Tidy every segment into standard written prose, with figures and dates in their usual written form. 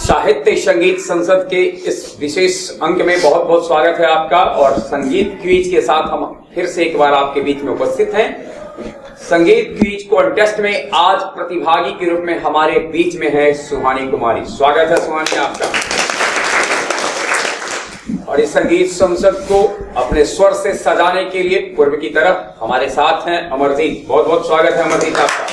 साहित्य संगीत संसद के इस विशेष अंक में बहुत बहुत स्वागत है आपका। और संगीत क्विज के साथ हम फिर से एक बार आपके बीच में उपस्थित हैं। संगीत क्विज कॉन्टेस्ट में आज प्रतिभागी के रूप में हमारे बीच में है सुहानी कुमारी। स्वागत है सुहानी आपका। और इस संगीत संसद को अपने स्वर से सजाने के लिए पूर्व की तरफ हमारे साथ हैं अमरजीत। बहुत बहुत स्वागत है अमरजीत आपका।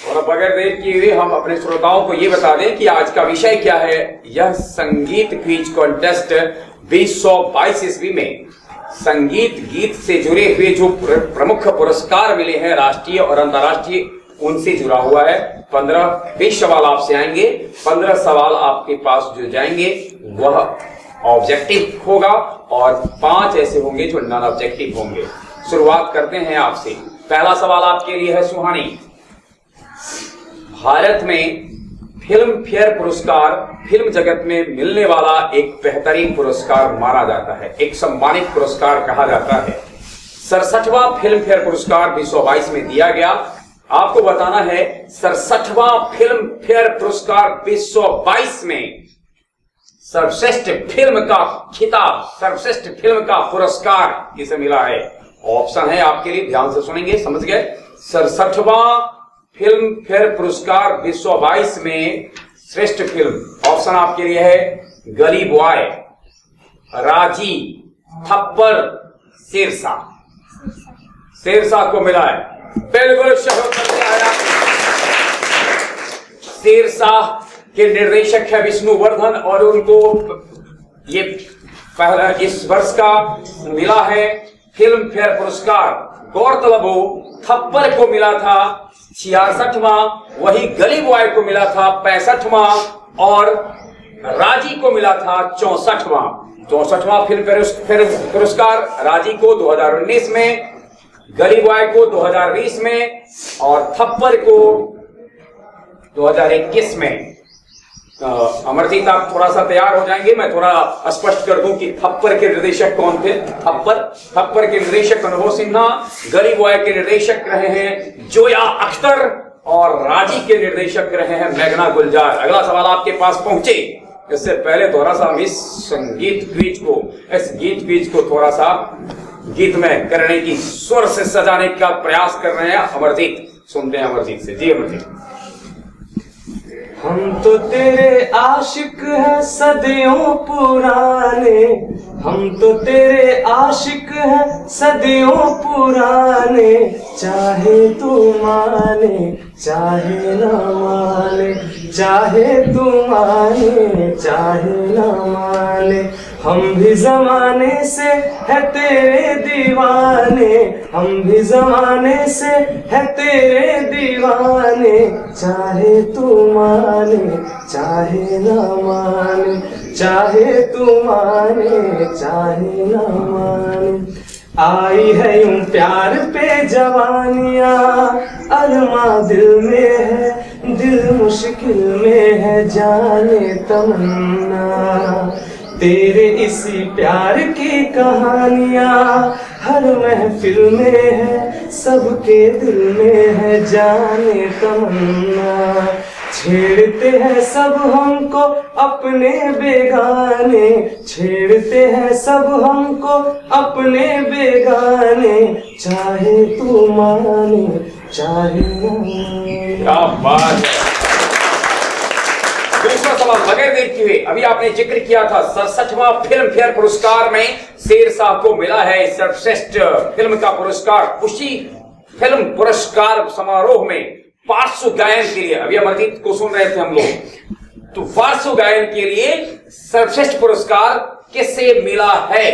और बगैर देर किए हुए हम अपने श्रोताओं को ये बता दें कि आज का विषय क्या है। यह संगीत क्विज कॉन्टेस्ट 2022 ईस्वी में संगीत गीत से जुड़े हुए जो प्रमुख पुरस्कार मिले हैं राष्ट्रीय और अंतर्राष्ट्रीय, उनसे जुड़ा हुआ है। 15-20 सवाल आपसे आएंगे। 15 सवाल आपके पास जो जाएंगे वह ऑब्जेक्टिव होगा और 5 ऐसे होंगे जो नॉन ऑब्जेक्टिव होंगे। शुरुआत करते हैं आपसे। पहला सवाल आपके लिए है सुहानी। भारत में फिल्म फेयर पुरस्कार फिल्म जगत में मिलने वाला एक बेहतरीन पुरस्कार माना जाता है, एक सम्मानित पुरस्कार कहा जाता है। 67वां फिल्म फेयर पुरस्कार 2022 में दिया गया। आपको बताना है 67वां फिल्म फेयर पुरस्कार 2022 में सर्वश्रेष्ठ फिल्म का खिताब, सर्वश्रेष्ठ फिल्म का पुरस्कार किसे मिला है। ऑप्शन है आपके लिए, ध्यान से सुनेंगे, समझ गए। 67वां फिल्म फेयर पुरस्कार 2022 में श्रेष्ठ फिल्म, ऑप्शन आपके लिए है गली बॉय, राजी, थप्पड़, शेरशाह। शेरशाह को मिला है, बिल्कुल सही आया। शेरशाह के निर्देशक है विष्णुवर्धन और उनको ये पहला इस वर्ष का मिला है फिल्म फेयर पुरस्कार। गौरतलब हो थप्पड़ को मिला था 66वां, वही गली बॉय को मिला था 65वां और राजी को मिला था 64वां। 64वां फिल्म फेयर पुरस्कार राजी को 2019 में, गली बॉय को 2020 में और थप्पड़ को 2021 में। अमरजीत आप थोड़ा सा तैयार हो जाएंगे, मैं थोड़ा स्पष्ट कर दूं कि थप्पड़ के निर्देशक कौन थे। थप्पड़ के निर्देशक अनुभव सिन्हा, गली बॉय के निर्देशक रहे हैं जोया अख्तर और राजी के निर्देशक रहे हैं मेघना गुलजार। अगला सवाल आपके पास पहुंचे इससे पहले थोड़ा सा हम इस संगीत क्विज को, इस गीत क्विज को थोड़ा सा गीत में करने की, स्वर से सजाने का प्रयास कर रहे हैं अमरजीत। सुनते हैं अमरजीत से। जी अमरजीत। हम तो तेरे आशिक हैं सदियों पुराने, हम तो तेरे आशिक हैं सदियों पुराने, चाहे तू माने चाहे न माने, चाहे तू माने चाहे न माने, हम भी जमाने से है तेरे दीवाने, हम भी जमाने से है तेरे दीवाने, चाहे तू माने चाहे न माने, चाहे तू माने चाहे न माने। आई है यूं प्यार पे जवानियां, अरमा दिल में है, दिल मुश्किल में है, जाने तमन्ना तेरे इसी प्यार की कहानियां हर महफिल में है, सबके दिल में है, जाने तमन्ना। छेड़ते हैं सब हमको अपने बेगाने, छेड़ते हैं सब हमको अपने बेगाने, चाहे तू माने चाहे न माने। क्या बात है। दूसरा सवाल बगैर देर किए, अभी आपने जिक्र किया था 67वां फिल्म फेयर पुरस्कार में शेरशाह को मिला है सर्वश्रेष्ठ फिल्म का पुरस्कार। उसी फिल्म पुरस्कार समारोह में पार्श्व गायन के लिए, अभी अमरजीत को सुन रहे थे हम लोग, तो पार्श्व गायन के लिए सर्वश्रेष्ठ पुरस्कार किसे मिला है।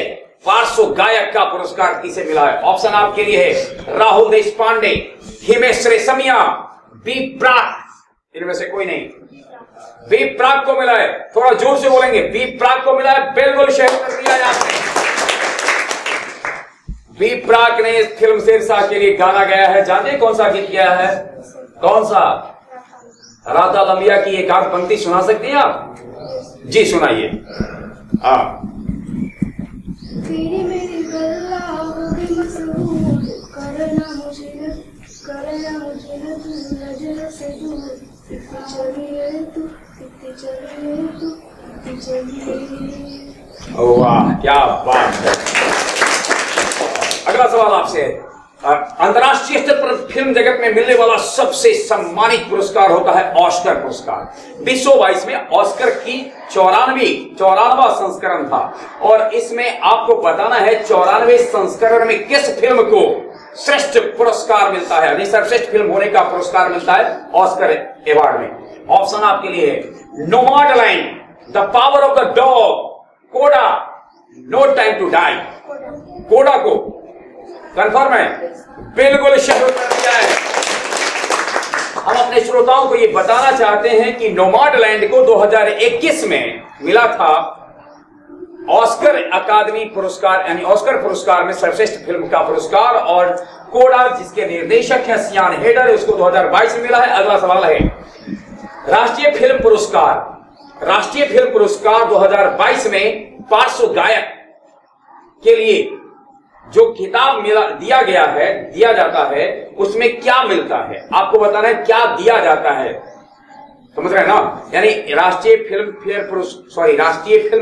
पार्श्व गायक का पुरस्कार किसे मिला है। ऑप्शन आपके लिए है राहुल देशपांडे, हिमेश रेशमिया, बी प्राक, इनमें से कोई नहीं। बी प्राक को मिला है, थोड़ा जोर से बोलेंगे, बी प्राक को मिला है, बिल्कुल सही कर दिया है आपने। बी प्राक ने इस फिल्म शेरशाह के लिए गाना गाया है। जानते कौन सा गीत गाया है? कौन सा? राधा लंबिया की एक आध पंक्ति सुना सकती हैं आप? जी सुनाइए। तेरी मेरी गल्ला होगी मसरूर, करना मुझे न तू नजर से दूर, चलिए तू चलिए। वाह क्या बात है। अगला सवाल आपसे है, अंतर्राष्ट्रीय स्तर पर फिल्म जगत में मिलने वाला सबसे सम्मानित पुरस्कार होता है ऑस्कर पुरस्कार। 2022 में ऑस्कर की 94वां संस्करण था और इसमें आपको बताना है 94वें संस्करण में किस फिल्म को श्रेष्ठ पुरस्कार मिलता है, यानी सर्वश्रेष्ठ फिल्म होने का पुरस्कार मिलता है ऑस्कर अवार्ड में। ऑप्शन आपके लिए है Nomadland, the power of the Dog, CODA, No time to Die. CODA को कंफर्म है? बिल्कुल सही उत्तर दिया है। हम अपने श्रोताओं को यह बताना चाहते हैं कि नोमाडलैंड को 2021 में मिला था ऑस्कर अकादमी पुरस्कार, यानी ऑस्कर पुरस्कार में सर्वश्रेष्ठ फिल्म का पुरस्कार, और कोडा जिसके निर्देशक हैं सियान हेडर, उसको 2022 में मिला है। अगला सवाल है राष्ट्रीय फिल्म पुरस्कार। राष्ट्रीय फिल्म पुरस्कार 2022 में पार्श्व गायक के लिए जो खिताब दिया जाता है उसमें क्या मिलता है, आपको बताना है क्या दिया जाता है, समझ रहे हैं ना। यानी राष्ट्रीय फिल्म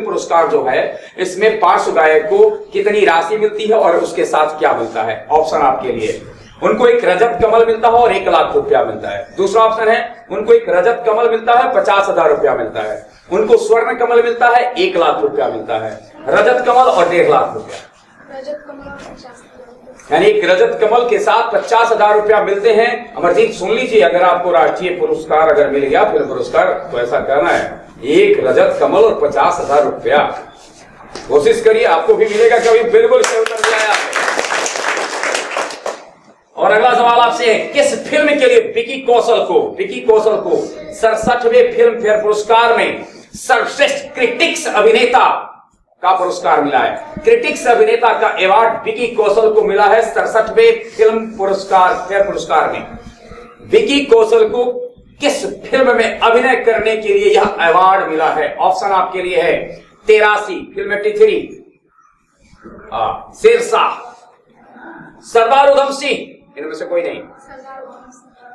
पुरस्कार जो है इसमें पार्श्व गायक को कितनी राशि मिलती है और उसके साथ क्या मिलता है। ऑप्शन आपके लिए, उनको एक रजत कमल मिलता है और 1 लाख रुपया मिलता है। दूसरा ऑप्शन है उनको एक रजत कमल मिलता है, 50,000 रुपया मिलता है। उनको स्वर्ण कमल मिलता है, 1 लाख रुपया मिलता है। रजत कमल और 1.5 लाख रुपया, रजत कमल और 50,000। यानी एक रजत कमल के साथ 50,000 रुपया मिलते हैं। अमरजीत सुन लीजिए, अगर आपको राष्ट्रीय पुरस्कार अगर मिल गया फिल्म पुरस्कार तो ऐसा करना है, एक रजत कमल और 50,000 रुपया। कोशिश करिए, आपको भी मिलेगा कभी। बिल्कुल सही उत्तर दिया है आपने। और अगला सवाल आपसे है किस फिल्म के लिए विकी कौशल को 67वें फिल्म फेयर पुरस्कार में सर्वश्रेष्ठ क्रिटिक्स अभिनेता का पुरस्कार मिला है। क्रिटिक्स अभिनेता का अवार्ड विकी कौशल को मिला है 67वें फिल्म फेयर पुरस्कार में। विकी कौशल को किस फिल्म में अभिनय करने के लिए यह अवार्ड मिला है। ऑप्शन आपके लिए है 83, फिल्म 83, शेरशाह, सरदार उधम सिंह, इनमें से कोई नहीं।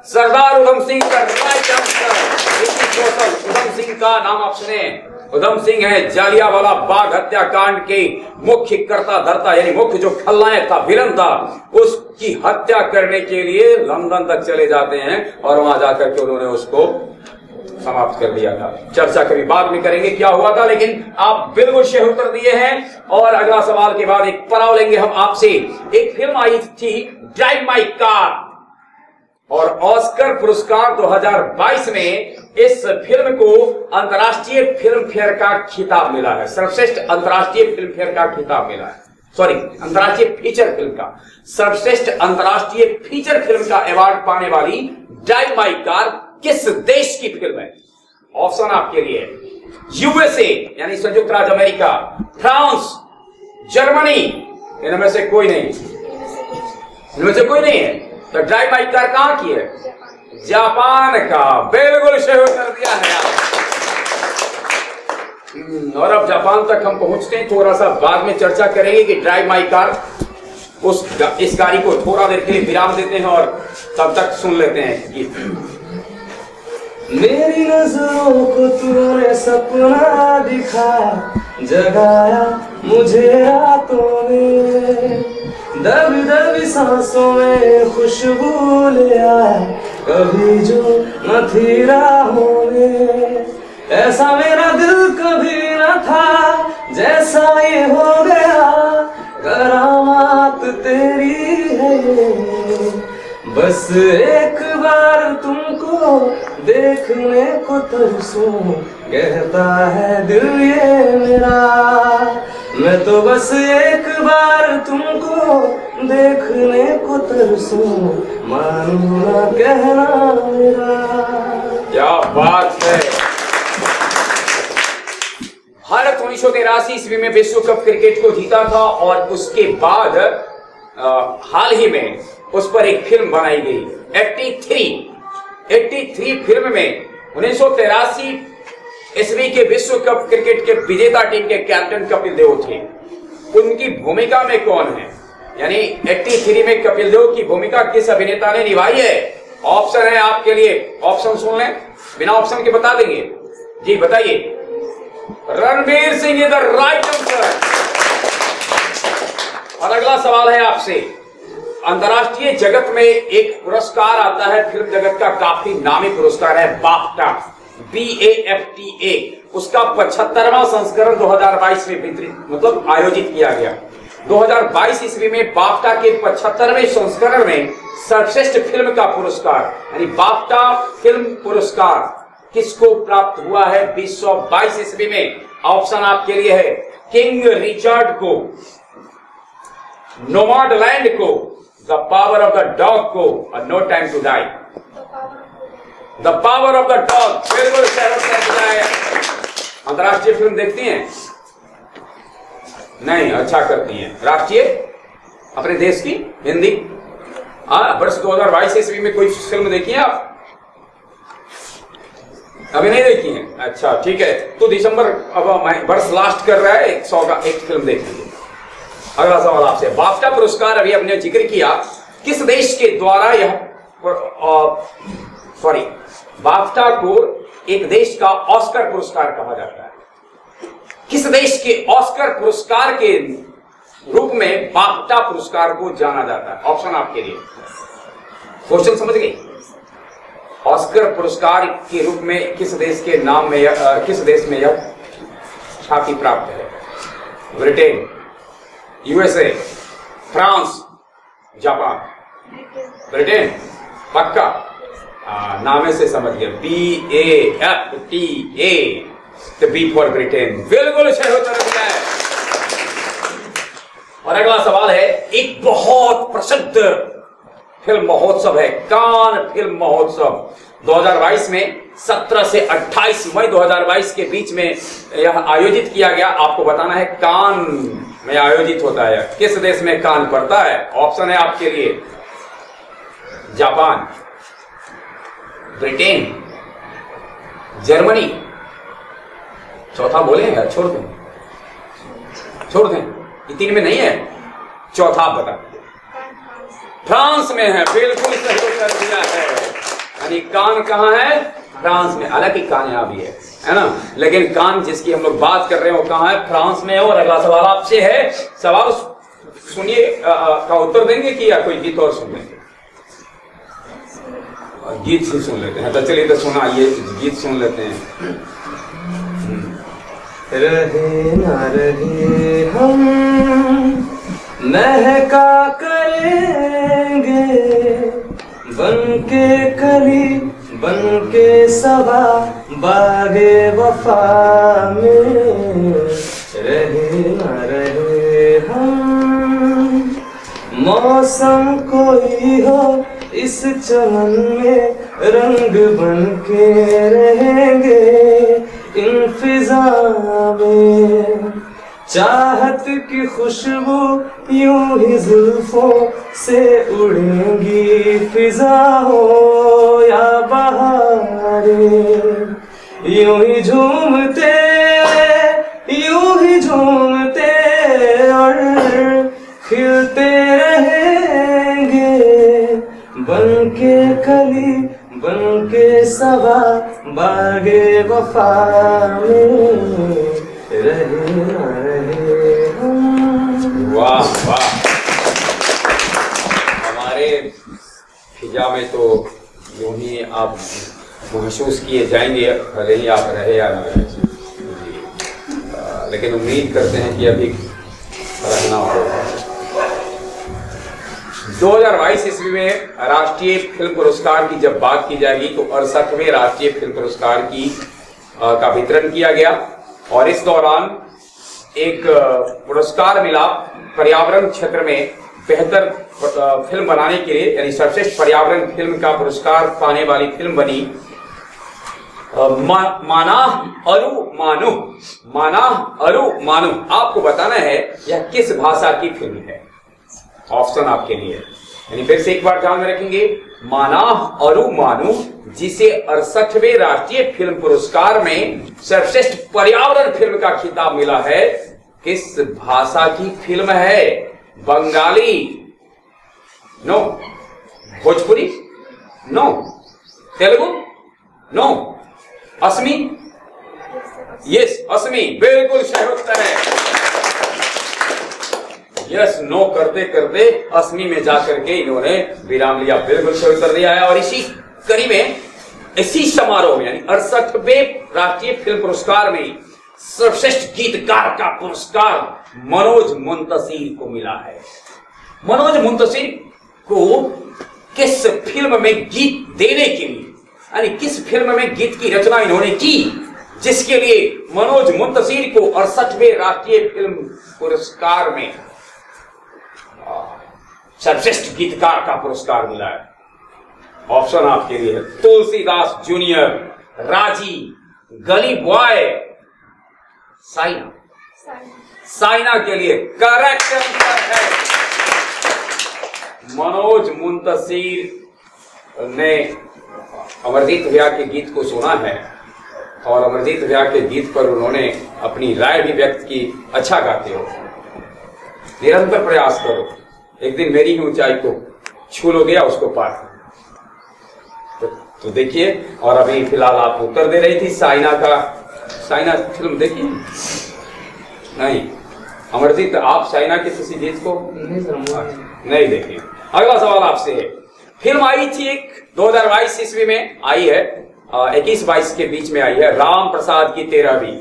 सरदार उधम सिंह का राइट आंसर। विकी कौशल, उधम सिंह का नाम आप सुने, उधम सिंह है जालियांवाला बाग हत्याकांड के मुख्य कर्ता धर्ता, यानी मुख्य जो खलनायक था, विलन था, उसकी हत्या करने के लिए लंदन तक चले जाते हैं और वहां जाकर के उन्होंने उसको समाप्त कर दिया था। चर्चा कभी बाद में करेंगे क्या हुआ था, लेकिन आप बिल्कुल सही उत्तर दिए हैं। और अगला सवाल के बाद एक पड़ाव लेंगे हम आपसे। एक फिल्म आई थी ड्राइव माई कार और ऑस्कर पुरस्कार 2022 में इस फिल्म को अंतर्राष्ट्रीय फिल्म फेयर का खिताब मिला है। सर्वश्रेष्ठ अंतर्राष्ट्रीय फिल्म फेयर का खिताब मिला है, सॉरी अंतर्राष्ट्रीय फीचर फिल्म का, सर्वश्रेष्ठ अंतर्राष्ट्रीय फीचर फिल्म का अवार्ड पाने वाली ड्राइव माई कार किस देश की फिल्म है। ऑप्शन आपके लिए यूएसए यानी संयुक्त राज्य अमेरिका, फ्रांस, जर्मनी, इनमें से कोई नहीं, इनमें से कोई नहीं है। तो ड्राइव माई कार कहां की है? जापान का। बिल्कुल सही उत्तर दिया है और अब जापान तक हम पहुंचते हैं, थोड़ा सा बाद में चर्चा करेंगे कि ड्राइव माई कार इस गाड़ी को थोड़ा देर के लिए विराम देते हैं और तब तक सुन लेते हैं गीत। मेरी नजरों को तूने सपना दिखा, जगाया मुझे रातों में, दबी दबी सांसों में खुशबू ले आया, कभी जो न थी राहों में, ऐसा मेरा दिल कभी न था, जैसा ये हो गया, करामात तेरी है ये, बस एक बार तुमको देखने को तरसूं, कहता है दिल ये मेरा, मैं तो बस एक बार तुमको देखने को तरसूं, मानू ना कहना मेरा। क्या बात है। भारत 1983 ईस्वी में विश्व कप क्रिकेट को जीता था और उसके बाद हाल ही में उस पर एक फिल्म बनाई गई 83 फिल्म में 1983 ईस्वी के विश्व कप क्रिकेट के विजेता टीम के कैप्टन कपिल देव थे। उनकी भूमिका में कौन है, यानी 83 में कपिल देव की भूमिका किस अभिनेता ने निभाई है। ऑप्शन है आपके लिए, ऑप्शन सुन लें, बिना ऑप्शन के बता देंगे जी, बताइए। Ranveer Singh is the right answer. और अगला सवाल है आपसे, अंतर्राष्ट्रीय जगत में एक पुरस्कार आता है फिल्म जगत का, काफी नामी पुरस्कार है, बाफ्टा, BAFTA। उसका 75वां संस्करण 2022 में वितरित मतलब आयोजित किया गया। 2022 ईस्वी में बाफ्टा के 75वें संस्करण में सर्वश्रेष्ठ फिल्म का पुरस्कार यानी बाफ्टा फिल्म पुरस्कार किसको प्राप्त हुआ है 2022 ईस्वी में? ऑप्शन आपके लिए है किंग रिचर्ड को, नोमैडलैंड को, the power of the dog को और no time to die. The power of the dog, बिल्कुल सही। अंतर्राष्ट्रीय फिल्म देखती हैं? नहीं, अच्छा करती हैं। राष्ट्रीय अपने देश की हिंदी वर्ष 2022 ईस्वी में कोई फिल्म देखी है आप? अभी नहीं देखी है? अच्छा ठीक है, तो दिसंबर अब वर्ष लास्ट कर रहा है, 100 का एक फिल्म देख लीजिए। अगला सवाल आपसे, बाफ्टा पुरस्कार अभी हमने जिक्र किया, किस देश के द्वारा यह बाफ्टा को एक देश का ऑस्कर पुरस्कार कहा जाता है? किस देश के ऑस्कर पुरस्कार के रूप में बाफ्टा पुरस्कार को जाना जाता है? ऑप्शन आपके लिए, क्वेश्चन समझ गई? ऑस्कर पुरस्कार के रूप में किस देश के नाम में किस देश में यह ख्याति प्राप्त है? Britain, USA, France, Japan. Britain पक्का? नामे से समझ गए, BAFTA, तो B फॉर ब्रिटेन, बिल्कुल सही उत्तर दिया है। और अगला सवाल है, एक बहुत प्रसिद्ध फिल्म महोत्सव है कान फिल्म महोत्सव, 2022 में 17 से 28 मई 2022 के बीच में यह आयोजित किया गया। आपको बताना है कान में आयोजित होता है, किस देश में कान पड़ता है? ऑप्शन है आपके लिए जापान, ब्रिटेन, जर्मनी, चौथा बोले या छोड़ दें? छोड़ दें, ये तीन में नहीं है, चौथा आप बता। फ्रांस में है, बिल्कुल सही उत्तर दिया है। यानी कान कहाँ है? फ्रांस में। हालांकि कान यहाँ भी है ना, लेकिन कान जिसकी हम लोग बात कर रहे हैं वो कहाँ है? फ्रांस में है। और अगला सवाल आपसे है, सवाल सुनिए का उत्तर देंगे कि या कोई गीत और सुन लेंगे? गीत ही सुन लेते हैं, तो चलिए तो सुना, ये गीत सुन लेते हैं। रहे ना रहे हम महका करेंगे, बनके कली बनके सबा बागे वफा में। रहे ना रहे हम मौसम कोई हो, इस चमन में रंग बनके रहेंगे इन फिजा में। चाहत की खुशबू यूं ही जुल्फों से उड़ेंगी फिजा हो या बहारे, यूं ही झूमते और खिलते रहेंगे, बनके कली बनके सबा बागे वफा में। रहे ना रहे हम। वाह वाह, हमारे फिजा में तो यूं ही आप महसूस किए जाएंगे, भले ही आप रहे या ना रहे। लेकिन उम्मीद करते हैं कि अभी रहना होगा। 2022 ईस्वी में राष्ट्रीय फिल्म पुरस्कार की जब बात की जाएगी तो 68वें राष्ट्रीय फिल्म पुरस्कार का वितरण किया गया। और इस दौरान एक पुरस्कार मिला पर्यावरण क्षेत्र में बेहतर फिल्म बनाने के लिए, यानी सर्वश्रेष्ठ पर्यावरण फिल्म का पुरस्कार पाने वाली फिल्म बनी मानाह अरु मानु। आपको बताना है यह किस भाषा की फिल्म है? ऑप्शन आपके लिए, यानी फिर से एक बार ध्यान में रखेंगे, मानाह अरु मानु, जिसे 68वें राष्ट्रीय फिल्म पुरस्कार में सर्वश्रेष्ठ पर्यावरण फिल्म का खिताब मिला है, किस भाषा की फिल्म है? Bengali? No. Bhojpuri? No. Telugu? No. Assamese? Yes Assamese, बिल्कुल सही उत्तर है। यस नो करते करते अस्मी में जाकर के इन्होंने विराम लिया, बिल्कुल सही उत्तर दिया है। और इसी कड़ी में, इसी समारोह में यानी 68वें राष्ट्रीय फिल्म पुरस्कार में सर्वश्रेष्ठ गीतकार का पुरस्कार मनोज मुंतशिर को मिला है। मनोज मुंतशिर को किस फिल्म में गीत देने के लिए, यानी किस फिल्म में गीत की रचना इन्होंने की, जिसके लिए मनोज मुंतशिर को 68वें राष्ट्रीय फिल्म पुरस्कार में सर्वश्रेष्ठ गीतकार का पुरस्कार मिला है। ऑप्शन आपके लिए है तुलसीदास जूनियर, राजी, गली बॉय, साइना। साइना के लिए करेक्ट आंसर है। मनोज मुंतशिर ने अमरजीत भैया के गीत को सुना है और अमरजीत भैया के गीत पर उन्होंने अपनी राय भी व्यक्त की, अच्छा गाते हो, निरंतर प्रयास करो, एक दिन मेरी ही ऊंचाई को छू लोगे या उसको पार। तो देखिए, और अभी फिलहाल आप उत्तर दे रही थी साइना का। साइना फिल्म देखी नहीं? अमरजीत, आप साइना के किसी गीत को नहीं देखे? अगला सवाल आपसे है, फिल्म आई थी एक 2022 ईस्वी में आई है, 21-22 के बीच में आई है, राम प्रसाद की 13वीं।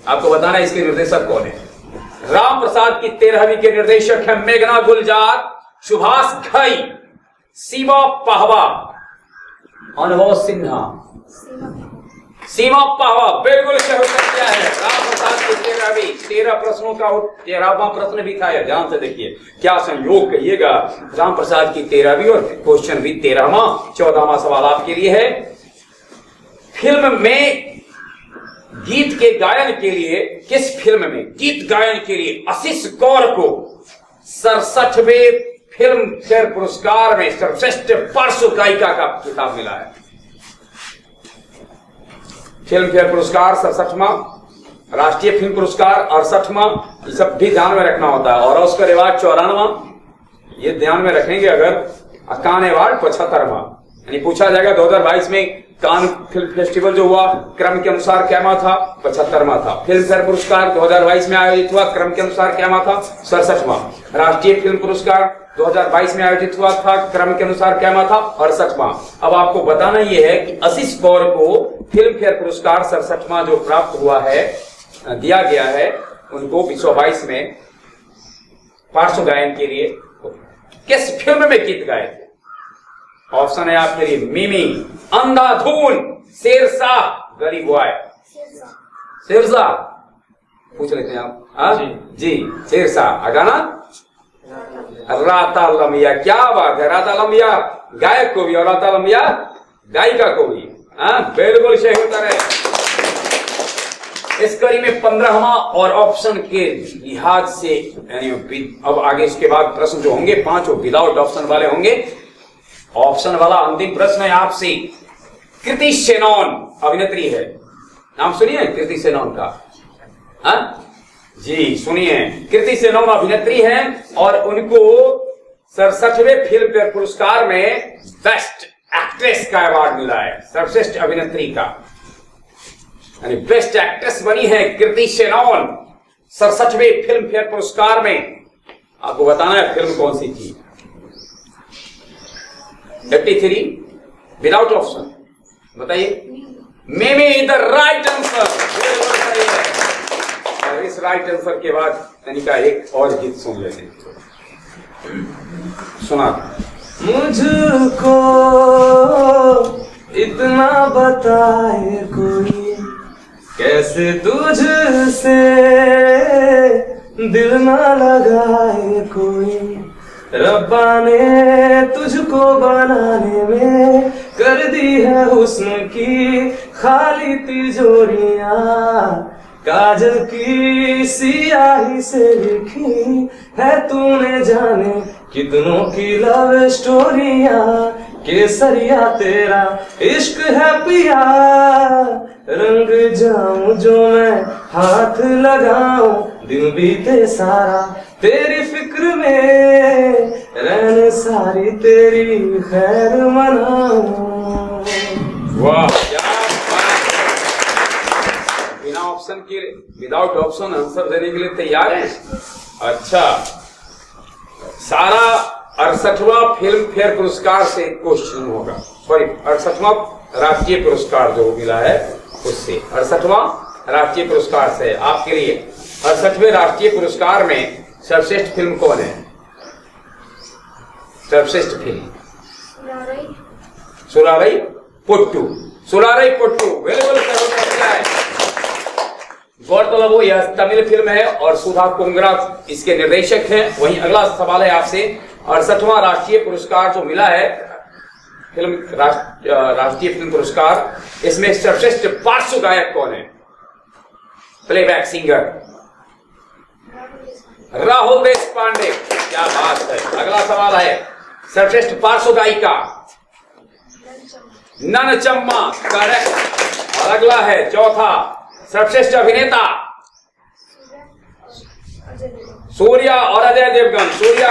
आपको बताना है इसके निर्देशक कौन है। राम प्रसाद की 13वीं के निर्देशक है मेघना गुलजार, सुभाष घई, सीमा पाहवा, अनुभव सिन्हा। सीमा पाहवा, बिल्कुल सही उत्तर दिया है। राम प्रसाद की 13वीं, 13 प्रश्नों का 13वां प्रश्न भी था, ध्यान से देखिए क्या संयोग कहिएगा। राम प्रसाद की 13वीं और क्वेश्चन भी 13वां। 14वां सवाल आपके लिए है, फिल्म में गीत के गायन के लिए, किस फिल्म में गीत गायन के लिए आशीष कौर को 67वें फिल्म फेयर पुरस्कार में सर्वश्रेष्ठ पार्श्व गायिका का खिताब मिला है? फिल्म फेयर पुरस्कार 67वां, राष्ट्रीय फिल्म पुरस्कार 68वां, ये सब भी ध्यान में रखना होता है। और ऑस्कर अवार्ड 94वां, ये ध्यान में रखेंगे अगर। कान अवार्ड 75वां, यानी पूछा जाएगा 2022 में कान फिल्म फेस्टिवल जो हुआ क्रम के अनुसार क्या था? 75वां था। फिल्म फेयर पुरस्कार 2022 में आयोजित हुआ, क्रम के अनुसार क्या था? 67वां। राष्ट्रीय फिल्म पुरस्कार 2022 में आयोजित हुआ था, क्रम के अनुसार क्या था? 68वां। अब आपको बताना यह है कि आशीष कौर को फिल्म फेयर पुरस्कार 67वां जो प्राप्त हुआ है, दिया गया है, उनको 2022 में पार्श्व गायन के लिए किस फिल्म में गीत गाए थे? ऑप्शन है आपके लिए मिमी, अंधाधुन, शेरशाह, गली बॉय। शेरशाह पूछ लेते हैं आप? जी शेरशाह। गाना राता लमिया। क्या बात है, राता लमिया गायक को भी और राता लमिया गायिका को भी। बिल्कुल सही उत्तर है। इस कड़ी में 15वां और ऑप्शन के लिहाज से, यानी अब आगे इसके बाद प्रश्न जो होंगे 5 वो विदाउट ऑप्शन वाले होंगे। ऑप्शन वाला अंतिम प्रश्न है आपसे, कृति सेनन अभिनेत्री है, नाम सुनिए कृति सेनन का? जी सुनिए, कृति सेनन अभिनेत्री है और उनको 67वें फिल्म फेयर पुरस्कार में बेस्ट एक्ट्रेस का अवार्ड मिला है, सर्वश्रेष्ठ अभिनेत्री का, यानी बेस्ट एक्ट्रेस बनी है कृति सेनन 67वें फिल्म फेयर पुरस्कार में। आपको बताना है फिल्म कौन सी थी? 53 विदाउट ऑप्शन, बताइए। मिमी द राइट आंसर, बिल्कुल सही है। और इस राइट आंसर के बाद तनिका एक और गीत सुन लेते हैं, सुना। मुझको इतना बताए कोई, कैसे तुझसे दिल ना लगाए कोई, रब्बा ने तुझको बनाने में कर दी है हुस्न की खाली तिजोरियां, काजल की सियाही से लिखी है तूने जाने कितनों की लव स्टोरियां, केसरिया तेरा इश्क है पिया, रंग जाऊं जो मैं हाथ लगाऊं, दिन बीते सारा तेरी फिक्र में, रहने सारी तेरी खैर मनाऊं। वाह क्या बात है। ऑप्शन के विदाउट ऑप्शन आंसर देने के लिए तैयार हैं? अच्छा, सारा 68वां फिल्म फेयर पुरस्कार से क्वेश्चन होगा, सॉरी 68वां राष्ट्रीय पुरस्कार जो मिला है उससे, 68वां राष्ट्रीय पुरस्कार से आपके लिए 68वें राष्ट्रीय पुरस्कार में सर्वश्रेष्ठ फिल्म कौन है? सर्वश्रेष्ठ फिल्म सुराराई पोट्टू, सुराराई पोट्टू, बिल्कुल है। गौरतलब हो यह तमिल फिल्म है और सुधा कोंगरा इसके निर्देशक हैं। वहीं अगला सवाल है आपसे, 68वां राष्ट्रीय पुरस्कार जो मिला है फिल्म राष्ट्रीय फिल्म पुरस्कार, इसमें सर्वश्रेष्ठ पार्श्व गायक कौन है? प्लेबैक सिंगर राहुल देशपांडे, क्या बात है। अगला सवाल है, सर्वश्रेष्ठ पार्श्व गायिका ननचम्मा, करेक्ट। और अगला है चौथा, सर्वश्रेष्ठ अभिनेता सूर्या और अजय देवगन। सूर्या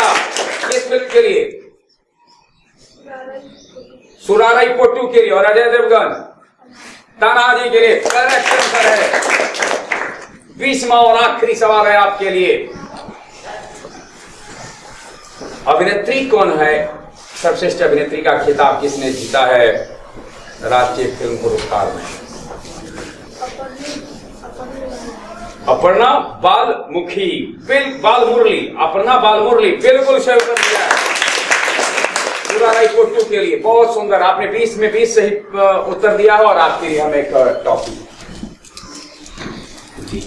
किस फिल्म के लिए? सुराराई पोट्टू के लिए, और अजय देवगन तानाजी के लिए, करेक्ट आंसर है। 20वां और आखिरी सवाल है आपके लिए, अभिनेत्री कौन है? सर्वश्रेष्ठ अभिनेत्री का खिताब किसने जीता है राष्ट्रीय फिल्म पुरस्कार में? अपर्णा बालमुखी, बालमुरली, अपर्णा बालमुरली, बिल्कुल सही उत्तर दिया है सुराराई पोट्टू के लिए। बहुत सुंदर, आपने 20 में 20 सही उत्तर दिया है और आपके लिए हम एक टॉपिक जी।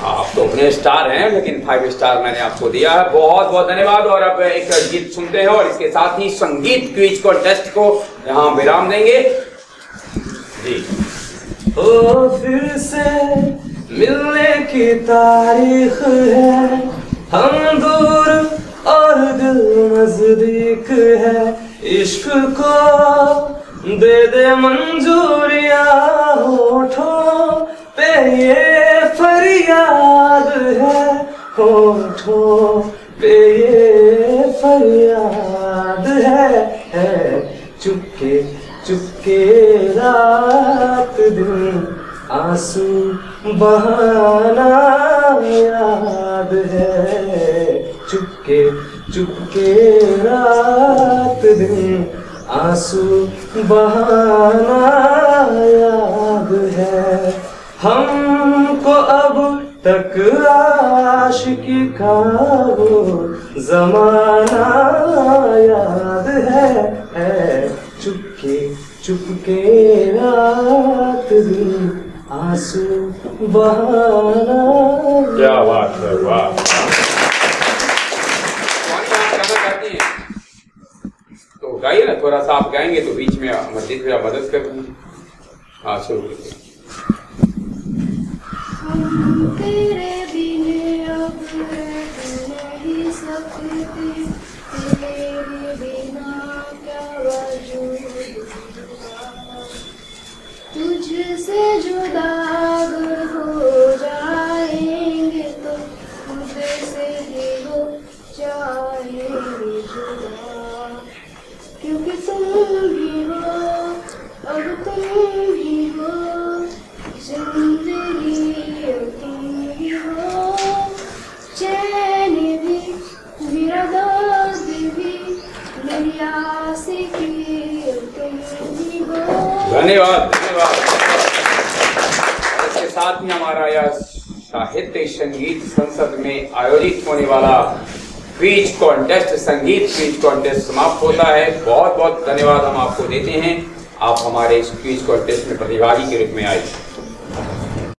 आप तो अपने स्टार हैं, लेकिन 5 स्टार मैंने आपको दिया है। बहुत बहुत धन्यवाद। और अब एक गीत सुनते हैं और इसके साथ ही संगीत क्विज कॉन्टेस्ट को यहाँ विराम देंगे जी। ओ फिर से मिलने की तारीख है, हम दूर और दिल नजदीक है, इश्क को दे दे मंजूरियां, होठों पे ये फरियाद है, होठों पे ये फरियाद है। चुपके चुपके रात दिन आंसू बहाना याद है, चुपके चुपके रात दिन आंसू बहाना याद है। हमको अब तक आशिकी का वो जमाना याद है, चुपके चुपके रात दिन आंसू बहाना। क्या बात है, वाह। गाना गाती हैं तो गाइए ना, थोड़ा सा आप गाएंगे तो बीच में मस्जिद में मदद कर देंगे। हाँ, शुरू कीजिए। तेरे बिना अब नहीं सकते, तेरे बिना क्या वजूद, तुझसे जुदा अगर हो जाएंगे तो मुझसे ही हो जाएंगे जुदा, क्योंकि तुम ही हो, अब तुम ही हो जिंदगी, तुम ही हो चैन भी, मेरा दर्द भी, मेरी आशिकी, तुम ही हो। धन्यवाद, धन्यवाद। इसके साथ ही हमारा यह साहित्य संगीत संसद में आयोजित होने वाला क्विज कॉन्टेस्ट, संगीत क्विज कॉन्टेस्ट समाप्त होता है। बहुत बहुत धन्यवाद हम आपको देते हैं, आप हमारे इस क्विज कॉन्टेस्ट में प्रतिभागी के रूप में आए।